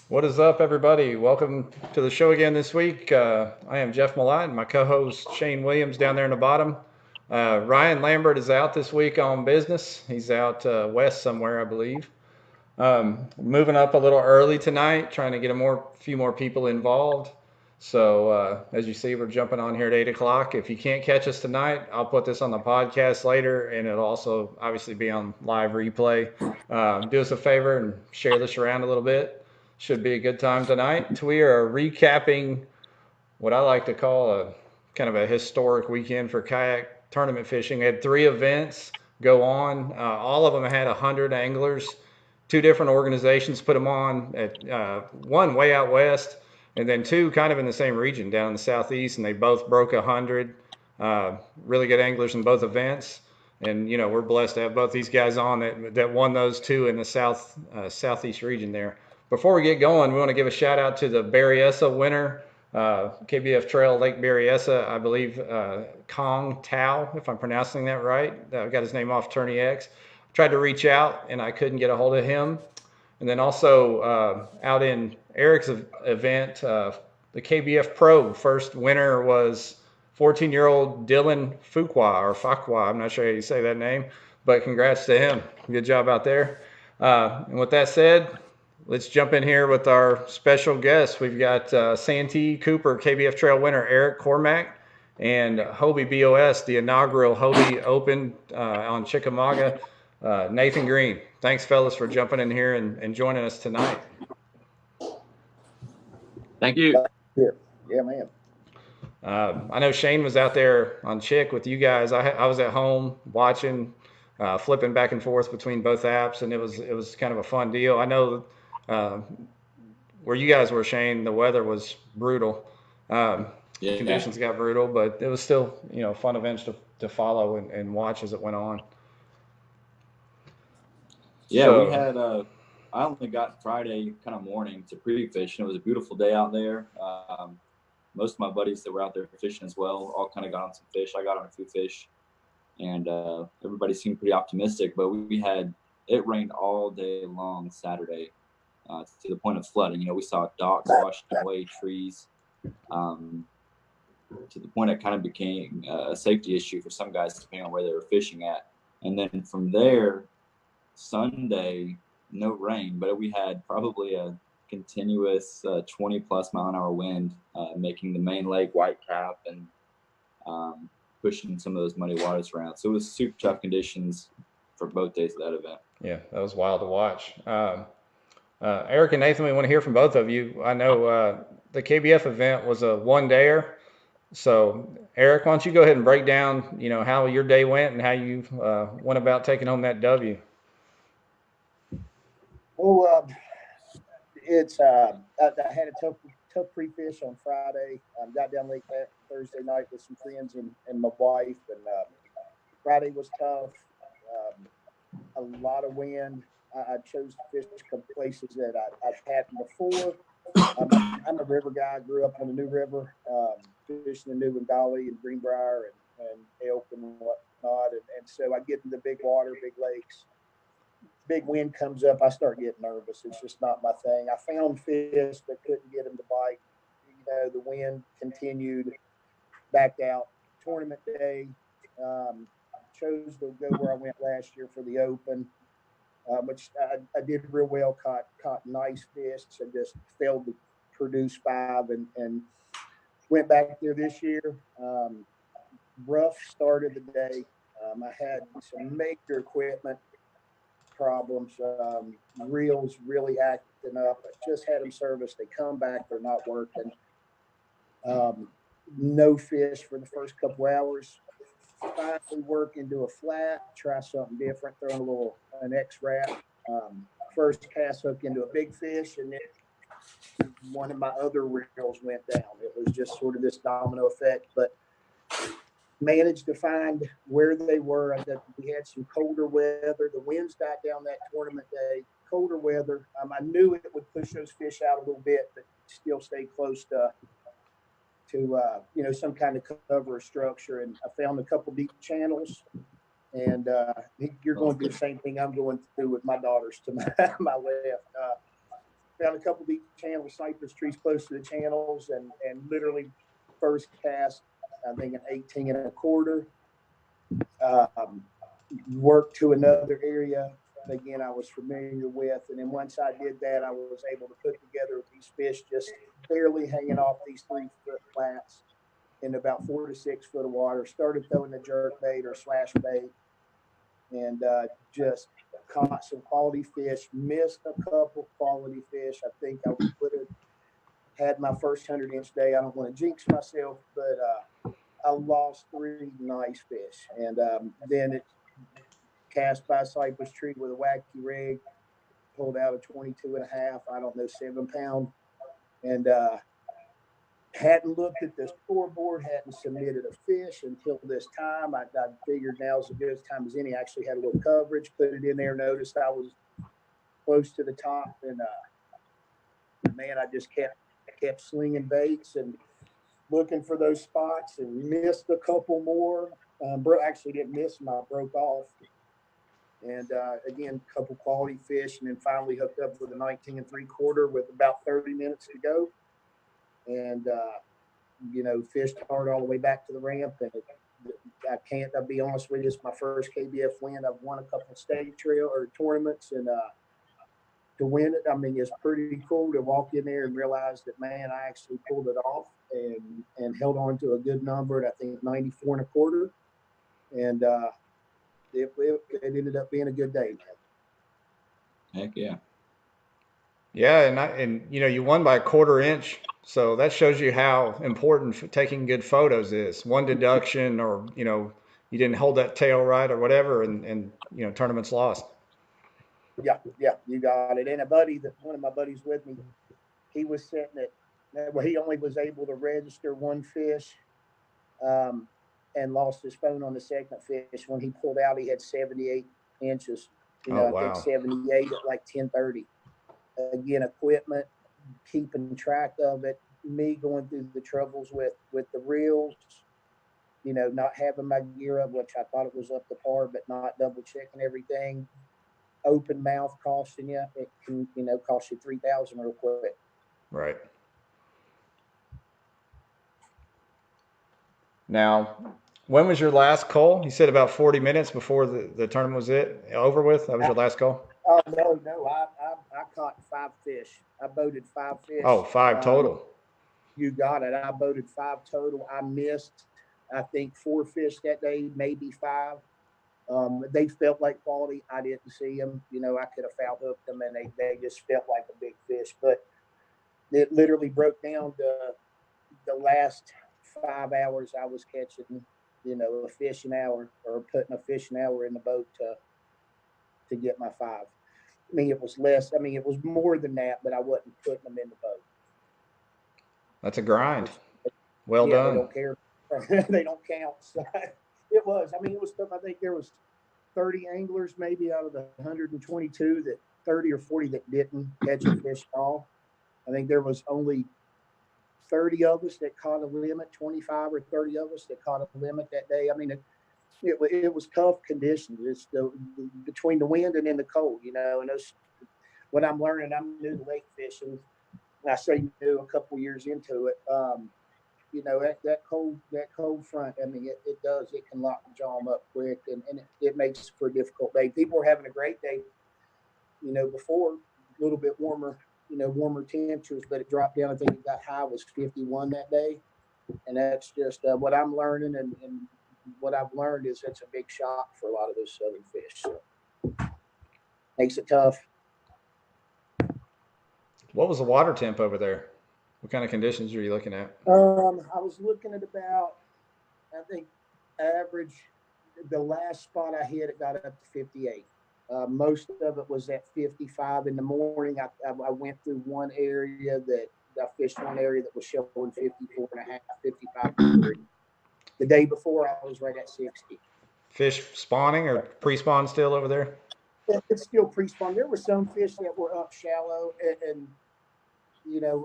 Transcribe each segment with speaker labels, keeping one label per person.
Speaker 1: What is up, everybody? Welcome to the show again this week. I am Jeff Malott, and my co-host Shane Williams down there in the bottom. Ryan Lambert is out this week on business. He's out west somewhere, I believe. Moving up a little early tonight, trying to get few more people involved. So as you see, we're jumping on here at 8 o'clock. If you can't catch us tonight, I'll put this on the podcast later, and it'll also obviously be on live replay. Do us a favor and share this around a little bit. Should be a good time tonight. We are recapping what I like to call a kind of a historic weekend for kayak tournament fishing. We had 3 events go on. All of them had 100 anglers. 2 different organizations put them on. One way out west, and then 2 kind of in the same region down in the southeast, and they both broke 100. Really good anglers in both events. And we're blessed to have both these guys on that won those 2 in the southeast region there. Before we get going, we want to give a shout out to the Berryessa winner, KBF Trail Lake Berryessa, I believe Kong Tao, if I'm pronouncing that right. I got his name off Tourney X. Tried to reach out and I couldn't get a hold of him. And then also out in Eric's event, the KBF Pro first winner was 14-year-old Dylan Fuqua. I'm not sure how you say that name, but congrats to him. Good job out there. And with that said, let's jump in here with our special guest. We've got Santee Cooper, KBF Trail winner Eric Cormack, and Hobie BOS, the inaugural Hobie Open on Chickamauga, Nathan Green. Thanks, fellas, for jumping in here and joining us tonight.
Speaker 2: Thank you.
Speaker 3: Yeah, man.
Speaker 1: I know Shane was out there on Chick with you guys. I was at home watching, flipping back and forth between both apps, and it was kind of a fun deal. I know where you guys were, Shane, the weather was brutal. Conditions got brutal, but it was still fun events to follow and watch as it went on.
Speaker 2: Yeah, so, we had I only got Friday kind of morning to pre-fish, and it was a beautiful day out there. Most of my buddies that were out there fishing as well all kind of got on some fish. I got on a few fish, and everybody seemed pretty optimistic. But it rained all day long Saturday to the point of flooding. We saw docks washing away, trees, to the point it kind of became a safety issue for some guys depending on where they were fishing at. And then from there, Sunday, no rain, but we had probably a continuous 20-plus mile-an-hour wind, making the main lake white cap and pushing some of those muddy waters around. So it was super tough conditions for both days of that event.
Speaker 1: Yeah, that was wild to watch. Eric and Nathan, we want to hear from both of you. I know the KBF event was a one-dayer. So, Eric, why don't you go ahead and break down, how your day went and how you went about taking home that W?
Speaker 3: Well, it's I had a tough pre-fish on Friday. Got down late that Thursday night with some friends and my wife, and Friday was tough. A lot of wind. I chose to fish a couple places that I've had before. I'm a river guy. I grew up on the New River, fishing the New Bengali and Greenbrier and elk and whatnot. And so I get in the big water, big lakes. Big wind comes up, I start getting nervous. It's just not my thing. I found fish, but couldn't get them to bite. The wind continued, backed out. Tournament day, chose to go where I went last year for the Open, which I did real well, caught nice fish. I just failed to produce 5 and went back there this year. Rough start of the day. I had some major equipment problems, reels really acting up. I just had them serviced. They come back, they're not working. No fish for the first couple hours. Finally work into a flat, try something different, throw an X-Wrap. First cast hook into a big fish, and then one of my other reels went down. It was just sort of this domino effect, but managed to find where they were. We had some colder weather. The winds died down that tournament day. Colder weather. I knew it would push those fish out a little bit, but still stay close to some kind of cover or structure. And I found a couple deep channels. And you're going through the same thing I'm going through with my daughters to my left. found a couple deep channels, cypress trees close to the channels, and literally first cast, I think an 18 and a quarter. Worked to another area again I was familiar with, and then once I did that, I was able to put together these fish just barely hanging off these 3-foot flats in about 4 to 6 foot of water. Started throwing the jerk bait or slash bait, and just caught some quality fish. Missed a couple quality fish. I think I would have had my first 100-inch day. I don't want to jinx myself, but I lost 3 nice fish, and then it cast by a cypress tree with a wacky rig, pulled out a 22 and a half, I don't know, 7-pound, and hadn't looked at the scoreboard, hadn't submitted a fish until this time. I figured now's as good a time as any. I actually had a little coverage, put it in there, noticed I was close to the top, and man, I just kept slinging baits and looking for those spots, and missed a couple more. Actually didn't miss them, I broke off. And again, a couple quality fish, and then finally hooked up with a 19 3/4 with about 30 minutes to go. And, fished hard all the way back to the ramp. And I'll be honest with you, it's my first KBF win. I've won a couple of state trail or tournaments, and to win it, I mean, it's pretty cool to walk in there and realize that, man, I actually pulled it off and held on to a good number at, I think, 94 1/4. And it ended up being a good day, man.
Speaker 2: Heck yeah.
Speaker 1: Yeah, and you won by a 1/4 inch, so that shows you how important taking good photos is. One deduction, or you didn't hold that tail right or whatever, and tournament's lost.
Speaker 3: Yeah, you got it. And one of my buddies with me, he was sitting at, well, he only was able to register 1 fish, and lost his phone on the second fish. When he pulled out, he had 78 inches.
Speaker 1: Oh,
Speaker 3: I think 78 at like 10:30. Again, equipment, keeping track of it, me going through the troubles with the reels, not having my gear up, which I thought it was up to par, but not double checking everything. Open mouth costing you, it can, cost you $3,000 real quick.
Speaker 1: Right. Now, when was your last call? You said about 40 minutes before the tournament was over with. That was your last call?
Speaker 3: Oh, no. I caught 5 fish. I boated 5 fish.
Speaker 1: Oh, 5 total.
Speaker 3: You got it. I boated 5 total. I missed, I think, 4 fish that day, maybe 5. They felt like quality. I didn't see them. I could have foul hooked them, and they just felt like a big fish. But it literally broke down to the last 5 hours I was catching, a fish an hour, or putting a fish an hour in the boat to get my 5. I mean, it was less. I mean, it was more than that, but I wasn't putting them in the boat.
Speaker 1: That's a grind. Well done.
Speaker 3: They don't care. They don't count. So it was. I mean, it was tough. I think there was 30 anglers maybe out of the 122 that 30 or 40 that didn't catch a fish at all. I think there was only 30 of us that caught a limit, 25 or 30 of us that caught a limit that day. I mean, it was tough conditions. It's between the wind and in the cold, and those, what I'm learning, I'm new to lake fishing. And I say new a couple years into it. That cold front, I mean, it can lock the jaw up quick, and it makes for a difficult day. People were having a great day, before, a little bit warmer, warmer temperatures, but it dropped down. I think it got high was 51 that day. And that's just what I'm learning. And what I've learned is it's a big shock for a lot of those southern fish. So makes it tough.
Speaker 1: What was the water temp over there? What kind of conditions are you looking at?
Speaker 3: I was looking at about, I think, average. The last spot I hit, it got up to 58. Most of it was at 55 in the morning. I went through one area that I fished one area that was showing 54 and a half, 55. The day before, I was right at 60.
Speaker 1: Fish spawning or pre-spawn still over there?
Speaker 3: It's still pre-spawn. There were some fish that were up shallow, and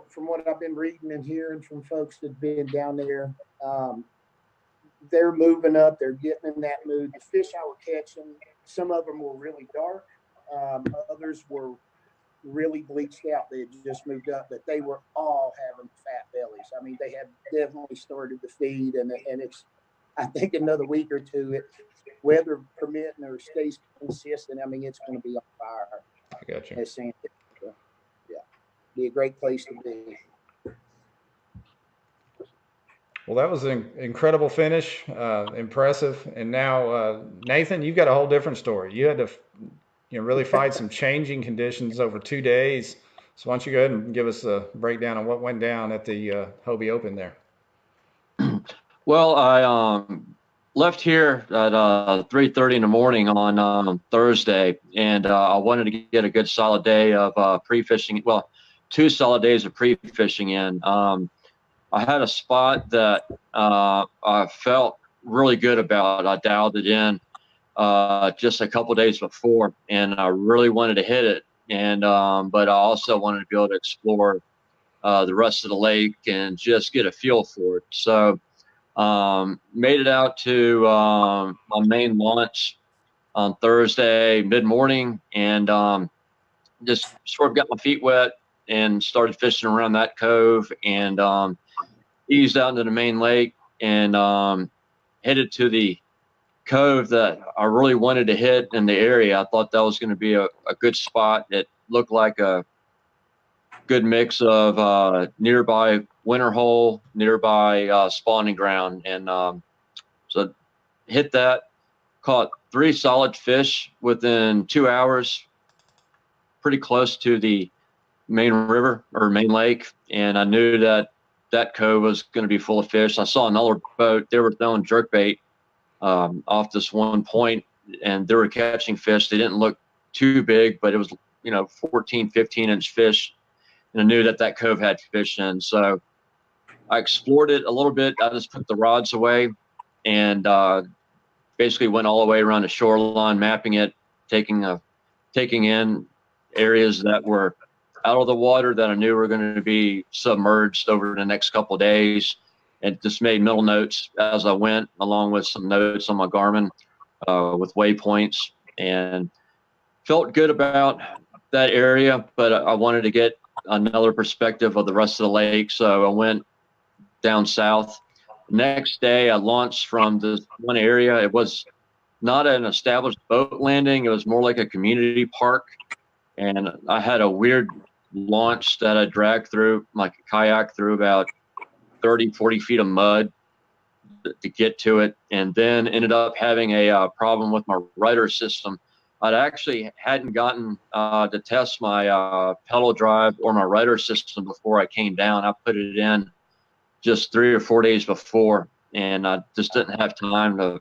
Speaker 3: from what I've been reading and hearing from folks that've been down there, they're moving up. They're getting in that mood. The fish I was catching, some of them were really dark. Others were really bleached out. They had just moved up, but they were all having fat bellies. I mean, they had definitely started to feed, and it's, I think another week or two, it, weather permitting or stays consistent, I mean, it's going to be on fire.
Speaker 1: I got you.
Speaker 3: As Santee. So, yeah, be a great place to be.
Speaker 1: Well, that was an incredible finish, impressive. And now, Nathan, you've got a whole different story. You had to, really fight some changing conditions over 2 days. So why don't you go ahead and give us a breakdown on what went down at the Hobie Open there?
Speaker 4: Well, I left here at 3:30 in the morning on Thursday, and I wanted to get a good solid day of pre-fishing. Well, 2 solid days of pre-fishing in. I had a spot that I felt really good about. I dialed it in just a couple days before, and I really wanted to hit it. And but I also wanted to be able to explore the rest of the lake and just get a feel for it. So made it out to my main launch on Thursday mid-morning, and just sort of got my feet wet and started fishing around that cove, and eased out into the main lake and headed to the cove that I really wanted to hit in the area. I thought that was going to be a good spot. It looked like a good mix of nearby winter hole, nearby spawning ground. And so hit that, caught 3 solid fish within 2 hours, pretty close to the main river or main lake. And I knew that cove was going to be full of fish. I saw another boat. They were throwing jerkbait off this one point, and they were catching fish. They didn't look too big, but it was, 14, 15-inch fish. And I knew that cove had fish in. So I explored it a little bit. I just put the rods away and basically went all the way around the shoreline, mapping it, taking in areas that were out of the water that I knew were going to be submerged over the next couple of days, and just made mental notes as I went, along with some notes on my Garmin with waypoints, and felt good about that area. But I wanted to get another perspective of the rest of the lake, so I went down south. Next day, I launched from this one area. It was not an established boat landing. It was more like a community park, and I had a weird launch that I dragged through, like a kayak, through about 30, 40 feet of mud to get to it, and then ended up having a problem with my rudder system. I actually hadn't gotten to test my pedal drive or my rudder system before I came down. I put it in just 3 or 4 days before, and I just didn't have time to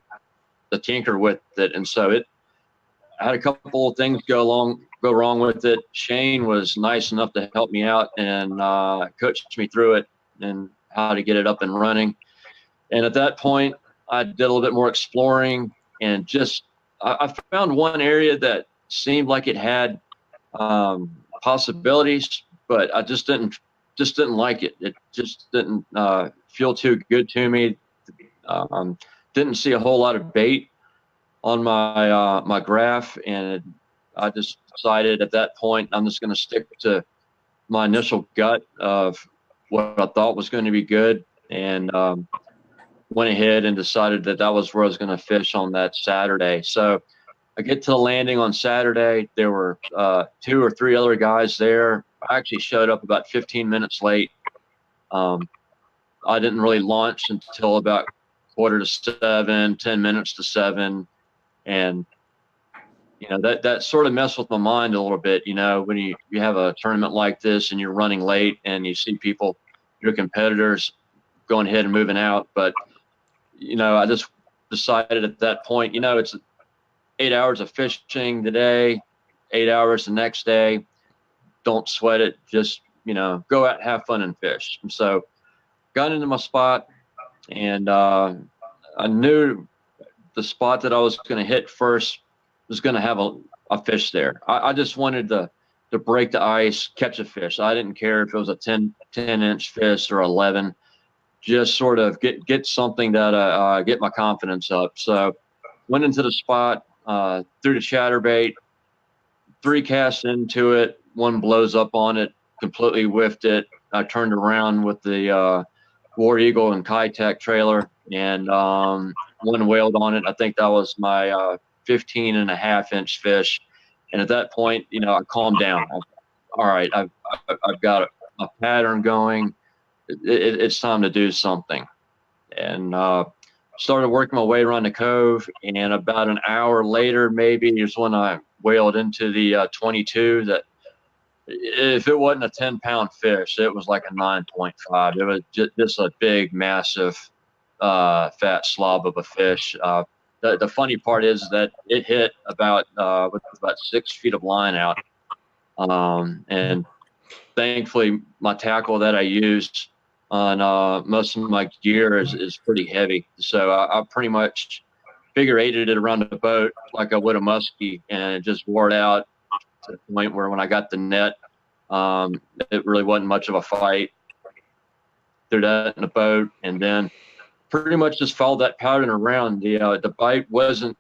Speaker 4: tinker with it. And so I had a couple of things go wrong with it. Shane was nice enough to help me out and coached me through it and how to get it up and running. And at that point, I did a little bit more exploring, and just I found one area that seemed like it had possibilities, but I just didn't like it. It just didn't feel too good to me. Didn't see a whole lot of bait on my graph, and I just decided at that point I'm just going to stick to my initial gut of what I thought was going to be good, and went ahead and decided that was where I was going to fish on that Saturday. So I get to the landing on Saturday. There were 2 or 3 other guys there. I actually showed up about 15 minutes late. I didn't really launch until about 6:45, 10 minutes to 7. And, that sort of messed with my mind a little bit, when you have a tournament like this and you're running late and you see people, your competitors, going ahead and moving out. But, I just decided at that point, it's 8 hours of fishing today, 8 hours the next day. Don't sweat it. Just, go out, have fun, and fish. And so got into my spot, and I knew the spot that I was going to hit first was going to have a fish there. I just wanted to break the ice, catch a fish. I didn't care if it was a 10-inch fish or 11. Just sort of get something that get my confidence up. So went into the spot, threw the chatterbait, 3 casts into it, one blows up on it, completely whiffed it. I turned around with the War Eagle and Kayak trailer, and one wailed on it. I think that was my 15.5-inch fish. And at that point, you know, I calmed down. All right, I've got a pattern going. It's time to do something. And started working my way around the cove. And about an hour later, maybe, is when I wailed into the 22 that, if it wasn't a 10-pound fish, it was like a 9.5. It was just a big, massive, fat slob of a fish. The funny part is that it hit with about 6 feet of line out. And thankfully, my tackle that I used on most of my gear is pretty heavy. So I pretty much figure eighted it around the boat like I would a muskie, and it just wore it out to the point where when I got the net, it really wasn't much of a fight. Threw that in the boat, and then pretty much just followed that pattern around. The bite wasn't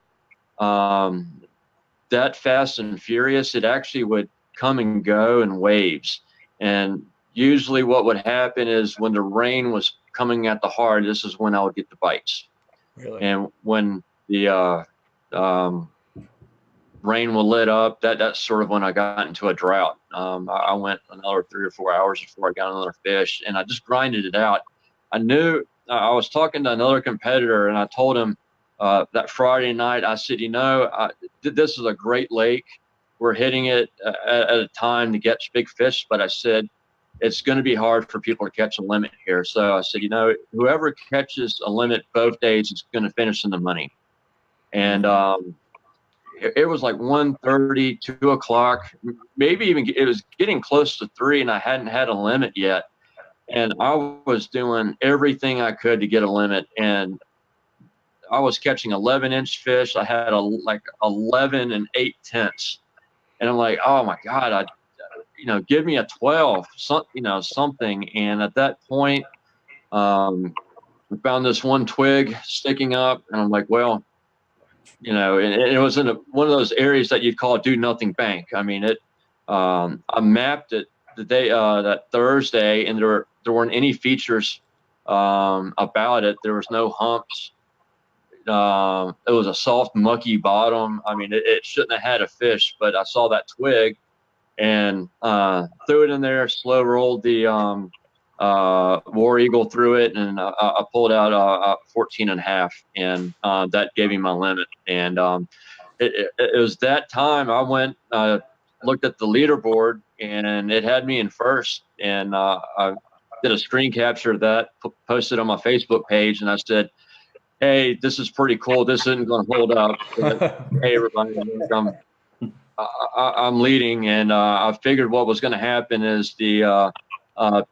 Speaker 4: that fast and furious. It actually would come and go in waves. And usually what would happen is when the rain was coming at the hard, this is when I would get the bites.
Speaker 1: Really?
Speaker 4: And when the rain will let up, that's sort of when I got into a drought. I went another 3 or 4 hours before I got another fish, and I just grinded it out. I knew I was talking to another competitor, and I told him that Friday night, I said, you know, this is a great lake. We're hitting it at a time to catch big fish, but I said, it's going to be hard for people to catch a limit here. So I said, you know, whoever catches a limit both days is going to finish in the money. And it was like 1:30, 2 o'clock, maybe even it was getting close to 3, and I hadn't had a limit yet. And I was doing everything I could to get a limit, and I was catching 11-inch fish. I had like 11 8/10, and I'm like, oh my God, give me a 12, something. And at that point, I found this one twig sticking up, and I'm like, well, and it was in one of those areas that you'd call a do nothing bank. I mean, I mapped it the day, that Thursday, and there weren't any features about it. There was no humps. It was a soft, mucky bottom. I mean, it shouldn't have had a fish, but I saw that twig and threw it in there, slow rolled the War Eagle through it, and I pulled out 14.5, and that gave me my limit. And it was that time I went, looked at the leaderboard, and it had me in first. And I did a screen capture of that, posted on my Facebook page, and I said, hey, this is pretty cool. This isn't going to hold up. But, hey, everybody, I'm leading, and I figured what was going to happen is the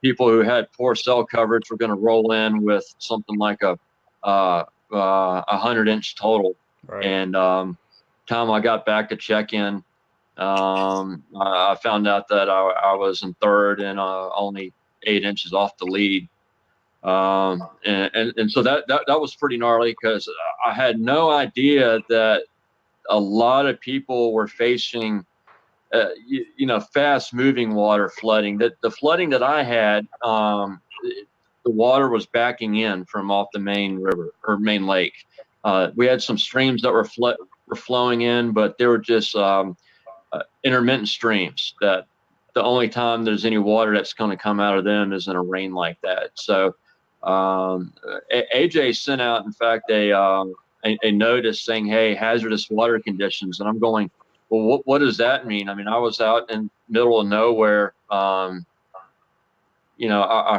Speaker 4: people who had poor cell coverage were going to roll in with something like a 100-inch total.
Speaker 1: Right.
Speaker 4: And time I got back to check in, I found out that I was in third and only 8 inches off the lead. And so that was pretty gnarly, because I had no idea that a lot of people were facing fast moving water flooding. That the flooding that I had, the water was backing in from off the main river or main lake. We had some streams that were flowing in, but they were just intermittent streams that the only time there's any water that's going to come out of them is in a rain like that. So AJ sent out, in fact, a notice saying, hey, hazardous water conditions. And I'm going, well, what does that mean? I mean, I was out in the middle of nowhere. I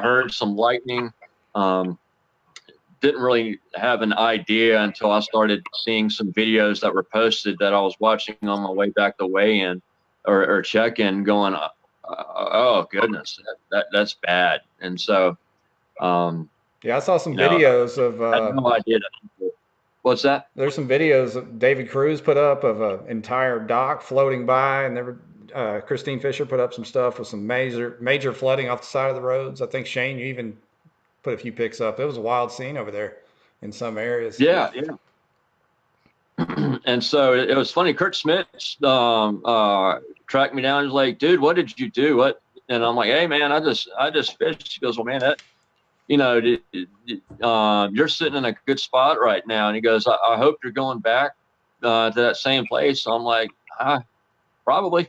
Speaker 4: heard some lightning. Didn't really have an idea until I started seeing some videos that were posted that I was watching on my way back to weigh-in or check-in, going, oh goodness, that's bad. And so,
Speaker 1: yeah, I saw some videos of.
Speaker 4: I had no idea. What's that?
Speaker 1: There's some videos that David Cruz put up of an entire dock floating by, and Christine Fisher put up some stuff with some major flooding off the side of the roads. I think, Shane, you even put a few pics up. It was a wild scene over there in some areas.
Speaker 4: Yeah. And so it was funny. Kurt Smith tracked me down. He's like, "Dude, what did you do? What?" And I'm like, "Hey, man, I just fished." He goes, "Well, man, that, you're sitting in a good spot right now." And he goes, I hope you're going back to that same place." So I'm like, probably.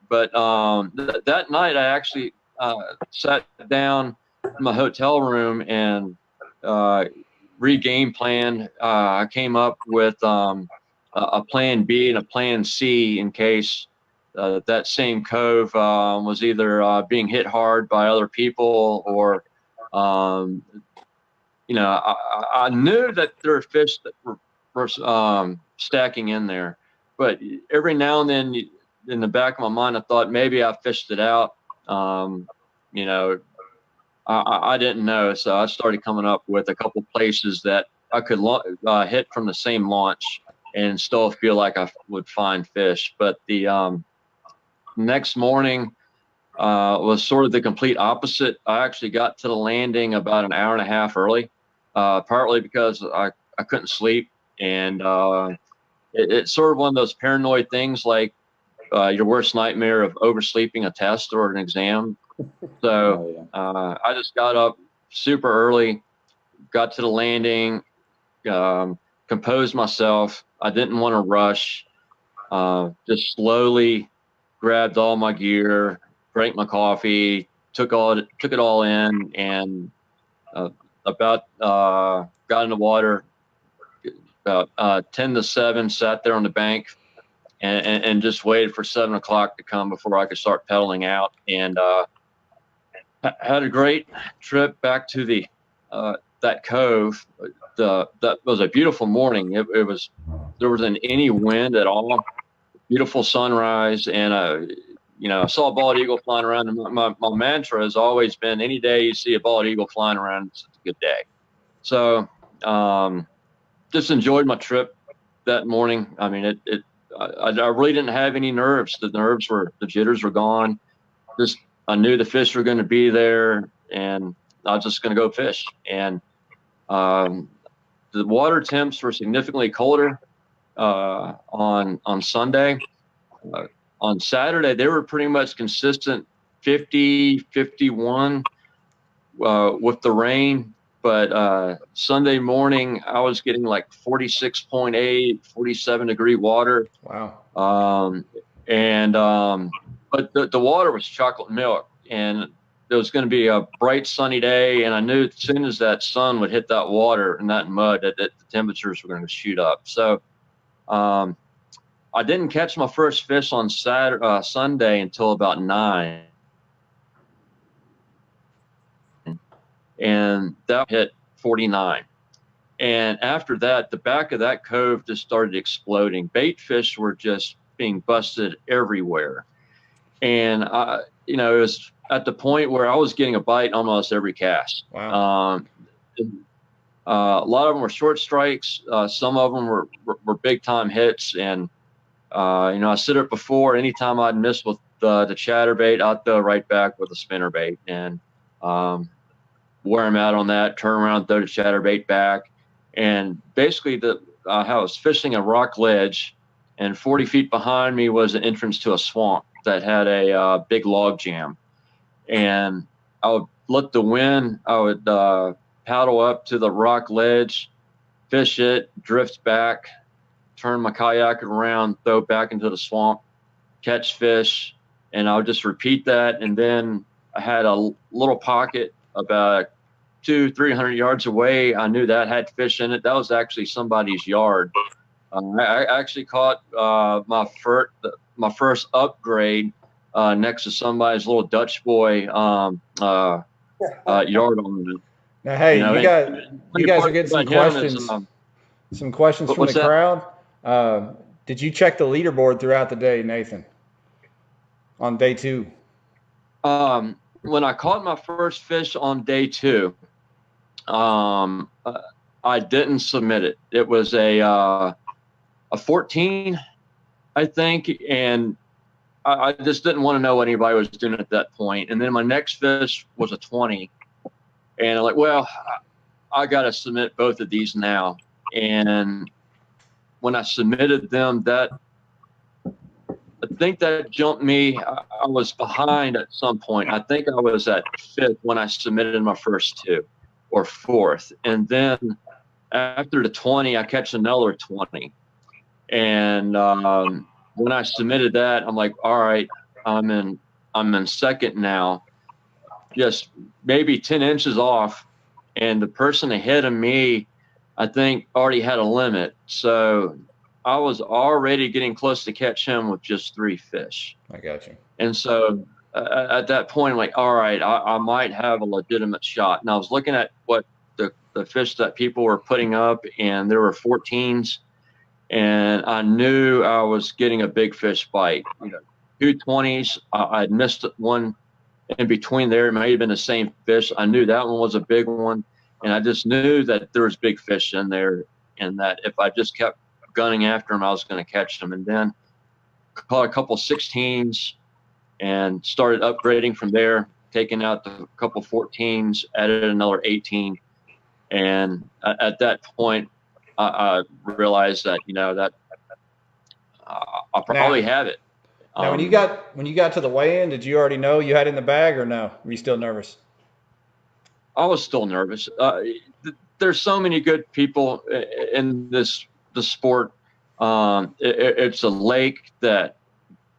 Speaker 4: But that night, I actually sat down in my hotel room and re-game plan. I came up with a plan B and a plan C in case that same cove was either being hit hard by other people or, I knew that there were fish that were stacking in there, but every now and then in the back of my mind, I thought maybe I fished it out. I didn't know, so I started coming up with a couple places that I could hit from the same launch and still feel like I would find fish. But the next morning was sort of the complete opposite. I actually got to the landing about an hour and a half early, partly because I couldn't sleep. And it's sort of one of those paranoid things, like your worst nightmare of oversleeping a test or an exam. So I just got up super early, got to the landing, composed myself. I didn't want to rush, just slowly grabbed all my gear, drank my coffee, took it all in, and got in the water about 10 to 7, sat there on the bank and just waited for 7 o'clock to come before I could start pedaling out. And had a great trip back to the that cove. That was a beautiful morning. There wasn't any wind at all. Beautiful sunrise, and I saw a bald eagle flying around. And my mantra has always been, any day you see a bald eagle flying around, it's a good day. So just enjoyed my trip that morning. I mean, I really didn't have any nerves. The jitters were gone. Just I knew the fish were going to be there, and I was just going to go fish. And the water temps were significantly colder on Sunday. On Saturday, they were pretty much consistent 50, 51 with the rain. But Sunday morning, I was getting like 46.8, 47-degree water.
Speaker 1: Wow.
Speaker 4: But the water was chocolate milk, and there was going to be a bright sunny day. And I knew as soon as that sun would hit that water and that mud, that the temperatures were going to shoot up. So I didn't catch my first fish on Sunday until about 9. And that hit 49. And after that, the back of that cove just started exploding. Bait fish were just being busted everywhere. And, it was at the point where I was getting a bite almost every cast.
Speaker 1: Wow.
Speaker 4: A lot of them were short strikes. Some of them were big time hits. And, I said it before, anytime I'd miss with the chatterbait, I'd throw right back with a spinnerbait and wear them out on that, turn around, throw the chatterbait back. And basically I was fishing a rock ledge, and 40 feet behind me was an entrance to a swamp that had a big log jam. And I would let the wind, I would paddle up to the rock ledge, fish it, drift back, turn my kayak around, throw it back into the swamp, catch fish, and I would just repeat that. And then I had a little pocket about 200-300 yards away. I knew that had fish in it. That was actually somebody's yard. I actually caught my first upgrade next to somebody's little Dutch boy yard on it.
Speaker 1: Now, hey, you guys are getting some questions. Some questions from the crowd. Did you check the leaderboard throughout the day, Nathan, on day 2?
Speaker 4: When I caught my first fish on day 2, I didn't submit it. It was a 14, I think, and I just didn't want to know what anybody was doing at that point. And then my next fish was a 20, and I'm like, well, I got to submit both of these now. And when I submitted them, that I think that jumped me. I was behind at some point. I think I was at 5th when I submitted my first 2 or 4th. And then after the 20, I catch another 20. And when I submitted that, I'm like, all right, I'm in 2nd now, just maybe 10 inches off. And the person ahead of me, I think, already had a limit. So I was already getting close to catch him with just 3 fish.
Speaker 1: I got you.
Speaker 4: And so at that point, I'm like, all right, I might have a legitimate shot. And I was looking at what the fish that people were putting up, and there were 14s. And I knew I was getting a big fish bite. 2 20s. I'd missed one in between there. It may have been the same fish. I knew that one was a big one. And I just knew that there was big fish in there, and that if I just kept gunning after them, I was going to catch them. And then caught a couple 16s and started upgrading from there, taking out the couple 14s, added another 18. And at that point, I realized that, that I'll probably have it.
Speaker 1: Now, when you got to the weigh-in, did you already know you had it in the bag, or no? Were you still nervous?
Speaker 4: I was still nervous. There's so many good people in the sport. It's a lake that,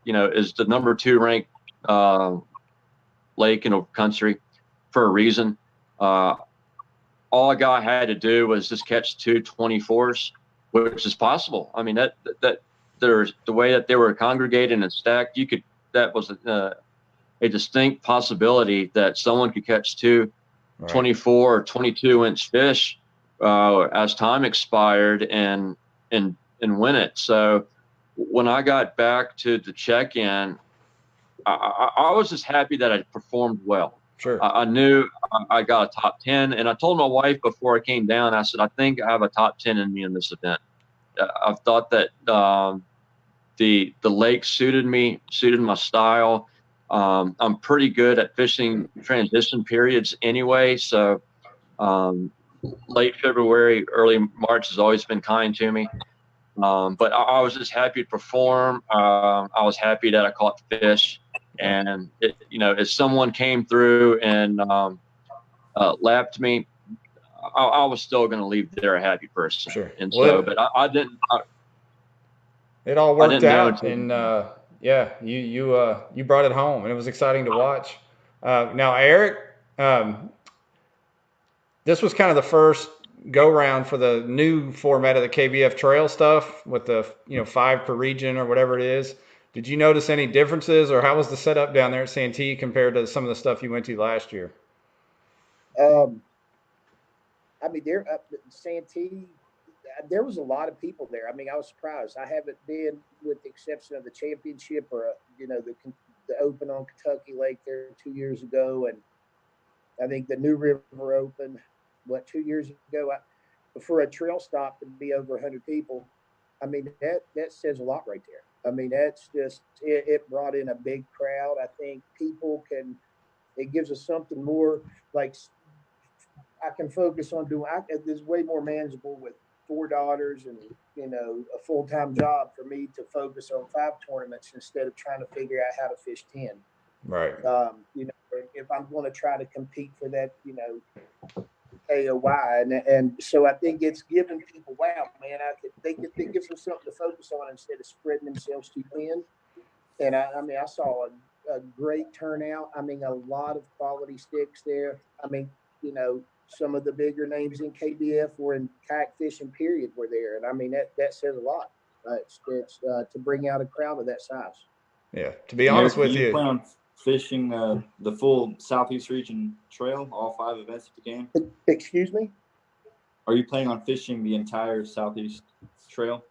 Speaker 4: is the number 2 ranked lake in the country for a reason. All a guy had to do was just catch 2 24s, which is possible. I mean, that there's the way that they were congregated and stacked. That was a distinct possibility that someone could catch 2 24 or 22-inch fish as time expired and win it. So when I got back to the check-in, I was just happy that I performed well.
Speaker 1: Sure.
Speaker 4: I knew I got a top 10, and I told my wife before I came down, I said, I think I have a top 10 in me in this event. I thought that the lake suited me, suited my style. I'm pretty good at fishing transition periods anyway. So late February, early March has always been kind to me. But I was just happy to perform. I was happy that I caught fish. And, if someone came through and lapped me, I was still going to leave there a happy person.
Speaker 1: Sure.
Speaker 4: And so, but I didn't.
Speaker 1: It all worked out, and you brought it home, and it was exciting to watch. Now, Eric, this was kind of the first go round for the new format of the KBF trail stuff with the 5 per region or whatever it is. Did you notice any differences, or how was the setup down there at Santee compared to some of the stuff you went to last year?
Speaker 3: I mean, Santee, there was a lot of people there. I mean, I was surprised. I haven't been, with the exception of the championship or the Open on Kentucky Lake there 2 years ago, and I think the New River Open, 2 years ago. For a trail stop to be over 100 people, I mean, that says a lot right there. I mean, that's just it brought in a big crowd. I think it gives us something more, like I can focus on doing. It's way more manageable with 4 daughters and a full-time job for me to focus on 5 tournaments instead of trying to figure out how to fish 10.
Speaker 1: Right.
Speaker 3: If I'm going to try to compete for that, AOY, and so I think it's giving people, wow, man, it gives them something to focus on instead of spreading themselves too thin. And I mean, I saw a great turnout. I mean, a lot of quality sticks there. I mean, some of the bigger names in KBF or in kayak fishing period were there, and I mean that says a lot. It's to bring out a crowd of that size.
Speaker 1: Yeah, to be honest with you,
Speaker 2: plan on fishing the full Southeast region trail, all 5 events if you can?
Speaker 3: Excuse me?
Speaker 2: Are you planning on fishing the entire Southeast trail?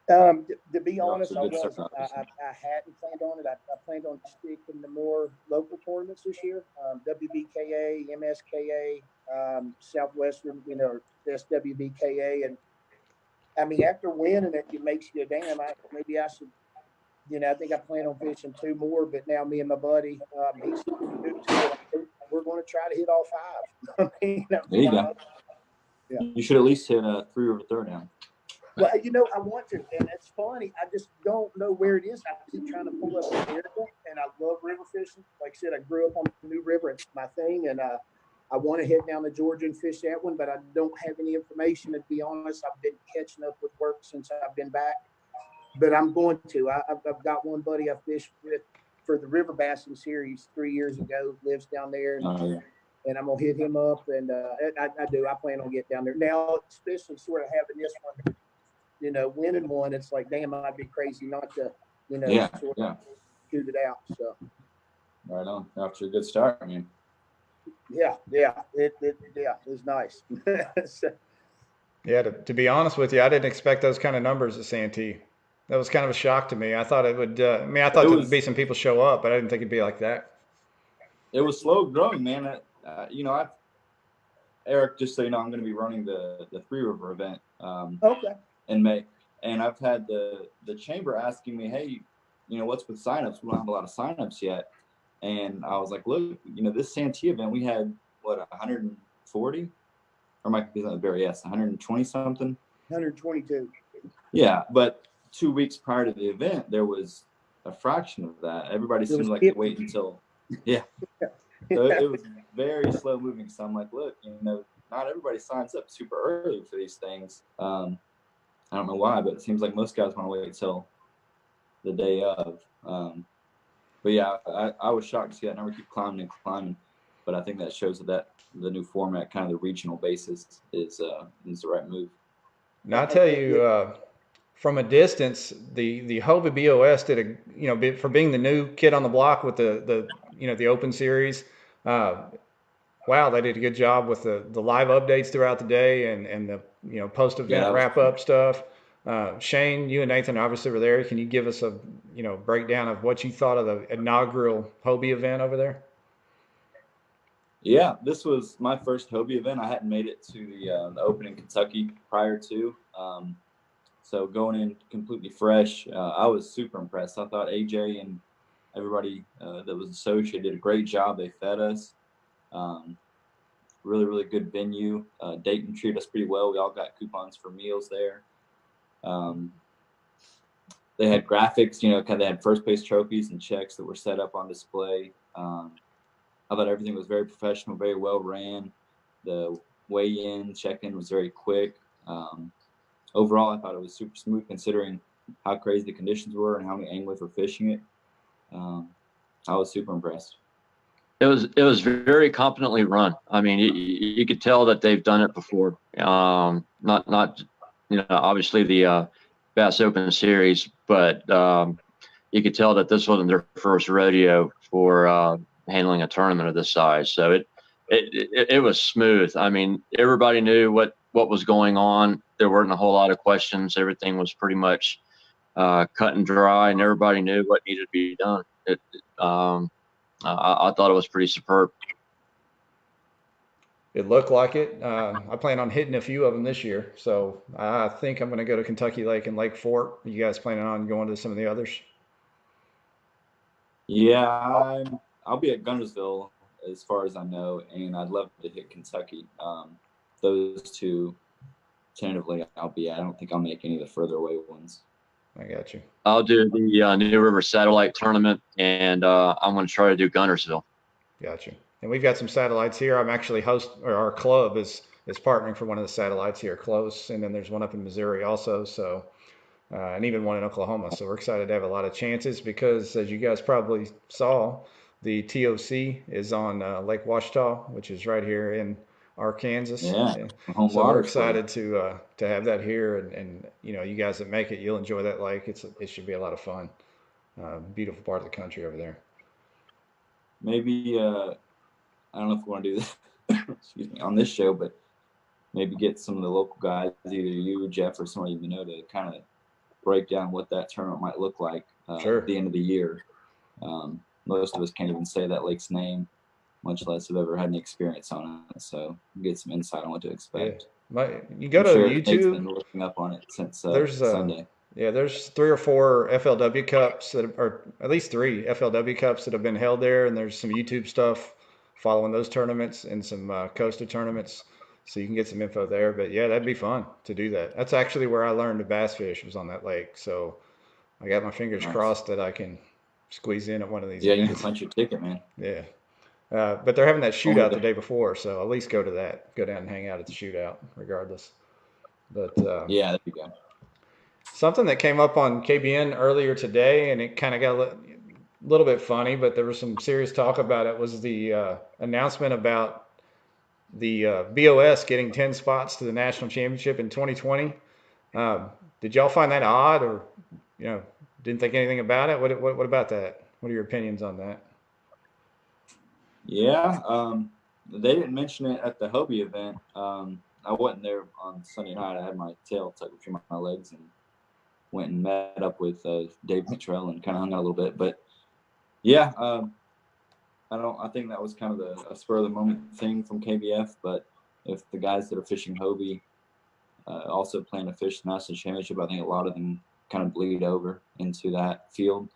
Speaker 3: To be honest, I hadn't planned on it. I planned on sticking to more local tournaments this year. WBKA, MSKA, Southwestern, SWBKA. And I mean, after winning it, it makes you damn, maybe I should, I think I plan on fishing 2 more, but now me and my buddy, we're going to try to hit all 5. I mean,
Speaker 2: there you go. Yeah. You should at least hit a 3 River Throwdown.
Speaker 3: Well, I want to, and it's funny. I just don't know where it is. I keep trying to pull up the area, and I love river fishing. Like I said, I grew up on the New River. It's my thing, and I want to head down to Georgia and fish that one, but I don't have any information. To be honest, I've been catching up with work since I've been back, but I'm going to. I've got one buddy I fished with for the River Bassing Series 3 years ago. Lives down there, and I'm gonna hit him up. And I do. I plan on getting down there now, especially sort of having this one. Winning one, it's like, damn, I'd be crazy not to, sort of shoot it out. So,
Speaker 2: right on. After a good start, I mean.
Speaker 3: Yeah, it's nice. So,
Speaker 1: Yeah, to be honest with you, I didn't expect those kind of numbers at Santee. That was kind of a shock to me. I thought it would. I thought there'd be some people show up, but I didn't think it'd be like that.
Speaker 2: It was slow growing, man. Eric, just so you know, I'm going to be running the Three River event.
Speaker 3: Okay.
Speaker 2: In May, and I've had the chamber asking me, hey, what's with signups? We don't have a lot of signups yet. And I was like, look, this Santee event, we had 140, or might be the very 120 something.
Speaker 3: 122.
Speaker 2: Yeah, but 2 weeks prior to the event, there was a fraction of that. Everybody seemed like to wait until, So it was very slow moving. So I'm like, look, not everybody signs up super early for these things. I don't know why, but it seems like most guys want to wait until the day of. But yeah, I was shocked to see that number keep climbing and climbing. But I think that shows that the new format, kind of the regional basis, is the right move.
Speaker 1: Now I tell you, from a distance, the Hobie BOS did for being the new kid on the block with the Open Series. Wow, they did a good job with the live updates throughout the day and the post event wrap up stuff. Shane, you and Nathan obviously were there. Can you give us a breakdown of what you thought of the inaugural Hobie event over there?
Speaker 2: Yeah, this was my first Hobie event. I hadn't made it to the Open in Kentucky prior to, so going in completely fresh. I was super impressed. I thought AJ and everybody that was associated did a great job. They fed us. Really, really good venue. Dayton treated us pretty well. We all got coupons for meals there. They had graphics, they had first place trophies and checks that were set up on display. I thought everything was very professional, very well ran. The weigh-in, check-in was very quick. Overall, I thought it was super smooth considering how crazy the conditions were and how many anglers were fishing it. I was super impressed.
Speaker 4: It was very competently run. I mean, you could tell that they've done it before. Not obviously the Bass Open Series, but you could tell that this wasn't their first rodeo for handling a tournament of this size. So it was smooth. I mean, everybody knew what was going on. There weren't a whole lot of questions. Everything was pretty much cut and dry, and everybody knew what needed to be done. I thought it was pretty superb.
Speaker 1: It looked like it. I plan on hitting a few of them this year, so I think I'm going to go to Kentucky Lake and Lake Fort. You guys planning on going to some of the others?
Speaker 2: Yeah, I'll be at Guntersville as far as I know, and I'd love to hit Kentucky. Those two, tentatively, I'll be at. I don't think I'll make any of the further away ones.
Speaker 1: I got you.
Speaker 4: I'll do the New River Satellite Tournament, and I'm going to try to do Guntersville.
Speaker 1: Got you. And we've got some satellites here. I'm actually our club is partnering for one of the satellites here close, and then there's one up in Missouri also. So, and even one in Oklahoma. So we're excited to have a lot of chances because, as you guys probably saw, the TOC is on Lake Ouachita, which is right here in Arkansas.
Speaker 2: Yeah.
Speaker 1: So we're excited to have that here, and you guys that make it, you'll enjoy that lake. It should be a lot of fun. Beautiful part of the country over there.
Speaker 2: Maybe I don't know if we want to do this excuse me, on this show, but maybe get some of the local guys, either you, Jeff, or somebody you know, to kind of break down what that tournament might look like at the end of the year. Most of us can't even say that lake's name, much less have ever had any experience on it. So get some insight on what to expect.
Speaker 1: Yeah. You go to YouTube.
Speaker 2: Nate's been looking up on it since Sunday.
Speaker 1: Yeah, there's 3 or 4 FLW Cups or at least 3 FLW Cups that have been held there, and there's some YouTube stuff following those tournaments and some Costa tournaments. So you can get some info there. But yeah, that'd be fun to do that. That's actually where I learned to bass fish, was on that lake. So I got my fingers
Speaker 2: Nice.
Speaker 1: crossed that I can squeeze in at one of these
Speaker 2: Yeah, you can
Speaker 1: events.
Speaker 2: punch your ticket, man.
Speaker 1: Yeah. But they're having that
Speaker 2: Only
Speaker 1: shootout
Speaker 2: the-
Speaker 1: the day before, so at least go to that. Go down and hang out at the shootout, regardless. But
Speaker 2: Yeah, there you go.
Speaker 1: something that came up on KBN earlier today, and it kind of got a little bit funny, but there was some serious talk about it, was the announcement about the BOS getting 10 spots to the national championship in 2020. Did y'all find that odd, or didn't think anything about it? What about that? What are your opinions on that?
Speaker 2: Yeah, they didn't mention it at the Hobie event. I wasn't there on Sunday night. I had my tail tucked between my legs and went and met up with Dave Mitchell and kind of hung out a little bit. But yeah, I think that was kind of a spur of the moment thing from KBF. But if the guys that are fishing Hobie also plan to fish the national championship, I think a lot of them kind of bleed over into that field.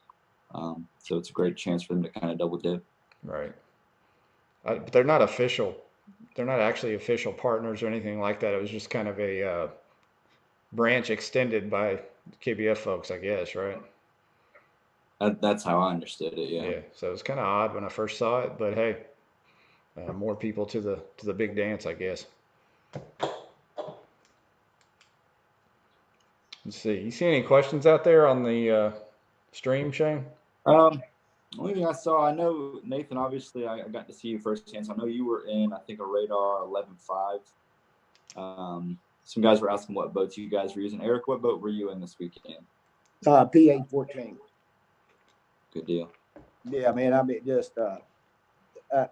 Speaker 2: So it's a great chance for them to kind of double dip.
Speaker 1: Right. But they're not official. They're not actually official partners or anything like that. It was just kind of a branch extended by KBF folks, I guess, right?
Speaker 2: That's how I understood it. Yeah.
Speaker 1: Yeah. So it was kind of odd when I first saw it, but hey, more people to the big dance, I guess. Let's see. You see any questions out there on the stream, Shane?
Speaker 2: Only thing I saw, I know Nathan. Obviously, I got to see you firsthand. So I know you were in, I think, a Radar 11.5. Some guys were asking what boats you guys were using. Eric, what boat were you in this weekend?
Speaker 3: PA-14.
Speaker 2: Good deal.
Speaker 3: Yeah, man. I mean, just yeah,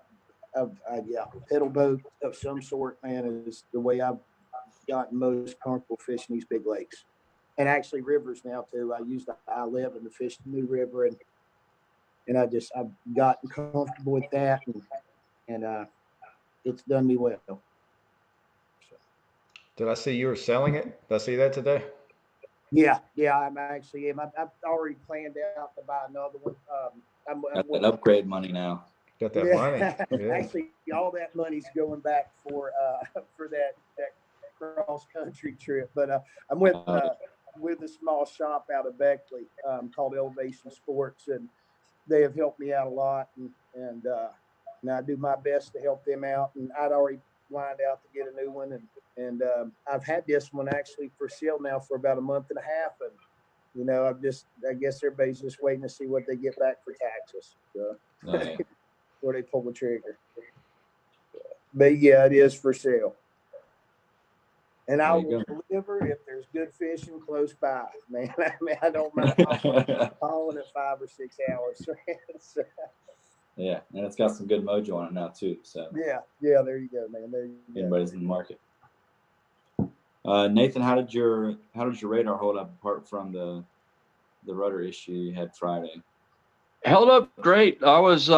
Speaker 3: pedal boat of some sort, man, is the way I've gotten most comfortable fishing these big lakes, and actually rivers now too. I use the I-11 to fish the New River, and I've gotten comfortable with that, and it's done me well. So.
Speaker 1: Did I see you were selling it? Did I see that today?
Speaker 3: Yeah, I'm actually. I've already planned out to buy another one.
Speaker 2: Got that upgrade money now.
Speaker 1: Got that money. Yeah.
Speaker 3: Actually, all that money's going back for that cross country trip. But I'm with a small shop out of Beckley called Elevation Sports, and they have helped me out a lot, and I do my best to help them out. And I'd already lined out to get a new one, and I've had this one actually for sale now for about a month and a half, and I guess everybody's just waiting to see what they get back for taxes. So.
Speaker 2: Oh, yeah.
Speaker 3: Where they pull the trigger. But yeah, it is for sale. And I will deliver if there's good fishing close by, man. I mean, I don't mind hauling at 5 or 6 hours. So,
Speaker 2: yeah, and it's got some good mojo on it now too. So
Speaker 3: yeah, there you go, man. There you go.
Speaker 2: Anybody's in the market. Nathan, how did your radar hold up apart from the rudder issue you had Friday?
Speaker 4: Held up great. I was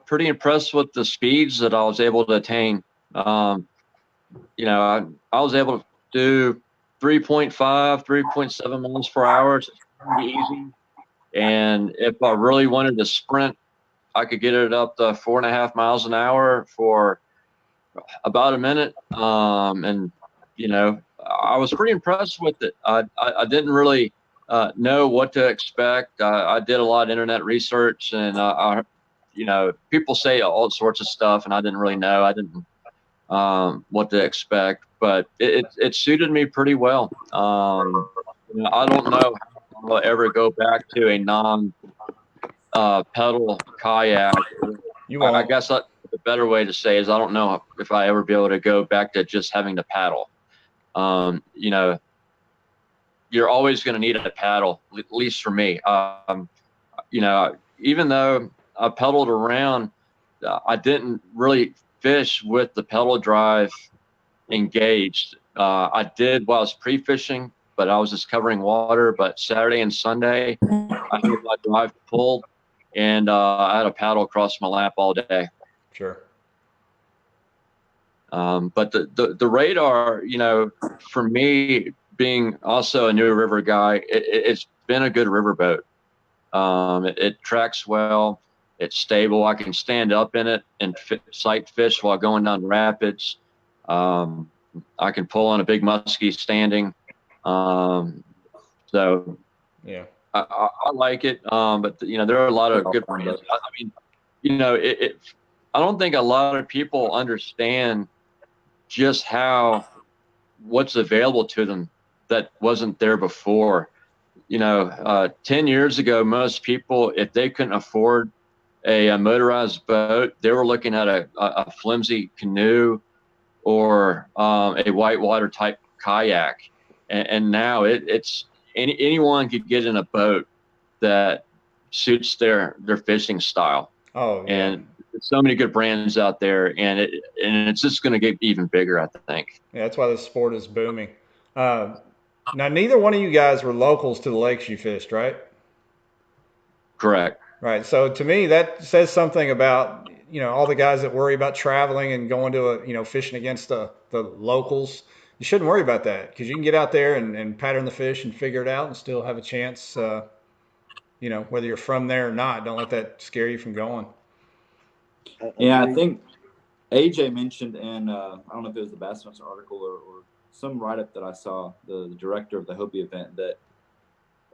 Speaker 4: pretty impressed with the speeds that I was able to attain. I was able to do 3.5, 3.7 miles per hour. It's pretty easy. And if I really wanted to sprint, I could get it up to 4.5 miles an hour for about a minute. I was pretty impressed with it. I didn't really know what to expect. I did a lot of internet research, and people say all sorts of stuff, and I didn't really know. I didn't what to expect, but it suited me pretty well. I don't know if I'll ever go back to a non-pedal kayak. I guess the better way to say is I don't know if I ever be able to go back to just having to paddle. You're always going to need a paddle, at least for me. Even though I pedaled around, I didn't really fish with the pedal drive engaged. I did while I was pre-fishing, but I was just covering water. But Saturday and Sunday, I had my drive pulled, and I had a paddle across my lap all day.
Speaker 1: Sure.
Speaker 4: But the radar, for me, being also a New River guy, it's been a good riverboat. It tracks well. It's stable. I can stand up in it and sight fish while going down rapids. I can pull on a big muskie standing. So
Speaker 1: yeah,
Speaker 4: I like it. But there are a lot of good brands. I mean, I don't think a lot of people understand just what's available to them that wasn't there before. 10 years ago, most people, if they couldn't afford a motorized boat, they were looking at a flimsy canoe or a whitewater type kayak. And now it's anyone could get in a boat that suits their fishing style.
Speaker 1: oh yeah.
Speaker 4: And there's so many good brands out there, and it's just going to get even bigger, I think.
Speaker 1: Yeah, that's why the sport is booming. Now, neither one of you guys were locals to the lakes you fished, right?
Speaker 4: Correct.
Speaker 1: Right. So to me, that says something about, all the guys that worry about traveling and going to fishing against the locals. You shouldn't worry about that because you can get out there and pattern the fish and figure it out and still have a chance, whether you're from there or not. Don't let that scare you from going.
Speaker 2: Yeah, I think AJ mentioned in, I don't know if it was the Bassmaster article or some write-up that I saw, the director of the Hobie event, that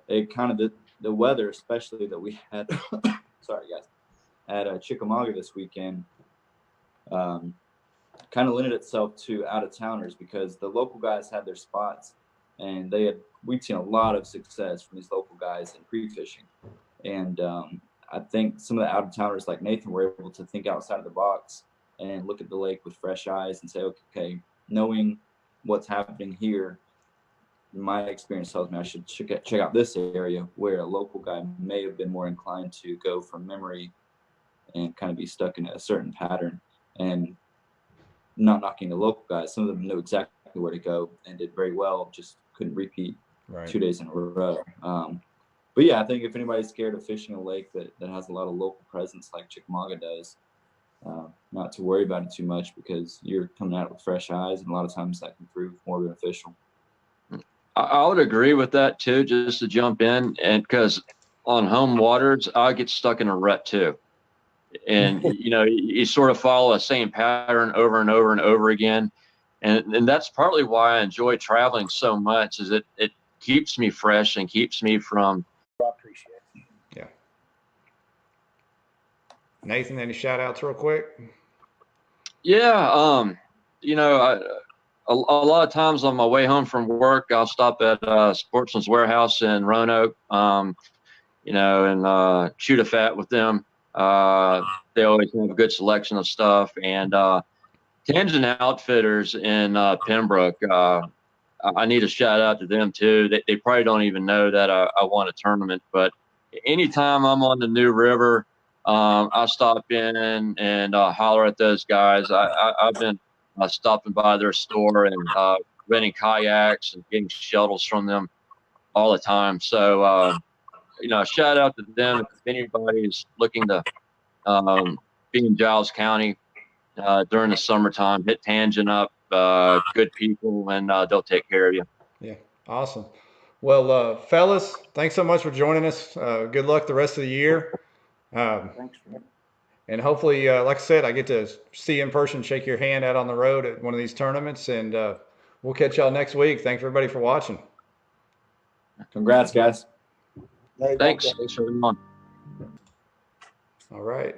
Speaker 2: it kind of the weather, especially that we had, sorry guys, at Chickamauga this weekend, kind of lended itself to out-of-towners because the local guys had their spots, and we'd seen a lot of success from these local guys in pre-fishing, and I think some of the out-of-towners like Nathan were able to think outside of the box and look at the lake with fresh eyes and say, okay, knowing what's happening here, my experience tells me I should check out this area where a local guy may have been more inclined to go from memory and kind of be stuck in a certain pattern, and not knocking the local guys. Some of them knew exactly where to go and did very well, just couldn't repeat
Speaker 1: Right.
Speaker 2: 2 days in a row. But yeah, I think if anybody's scared of fishing a lake that has a lot of local presence like Chickamauga does, not to worry about it too much because you're coming at it with fresh eyes, and a lot of times that can prove more beneficial.
Speaker 4: I would agree with that too, just to jump in, and because on home waters, I get stuck in a rut too. And, you sort of follow a same pattern over and over and over again. And that's partly why I enjoy traveling so much, is it keeps me fresh and keeps me from.
Speaker 3: I appreciate it.
Speaker 1: Yeah. Nathan, any shout outs real quick?
Speaker 4: Yeah. A lot of times on my way home from work, I'll stop at Sportsman's Warehouse in Roanoke, and shoot a fat with them. They always have a good selection of stuff. And Tangent Outfitters in Pembroke, I need a shout out to them too. They probably don't even know that I won a tournament, but anytime I'm on the New River, I stop in and holler at those guys. I've been stopping by their store and renting kayaks and getting shuttles from them all the time. So, shout out to them. If anybody's looking to be in Giles County during the summertime, hit Tangent up. Good people, and they'll take care of you.
Speaker 1: Yeah, awesome. Well, fellas, thanks so much for joining us. Good luck the rest of the year.
Speaker 3: Thanks.
Speaker 1: And hopefully, like I said, I get to see you in person, shake your hand out on the road at one of these tournaments, and we'll catch y'all next week. Thanks everybody for watching.
Speaker 2: Congrats, guys.
Speaker 4: Thanks for being on.
Speaker 1: All right.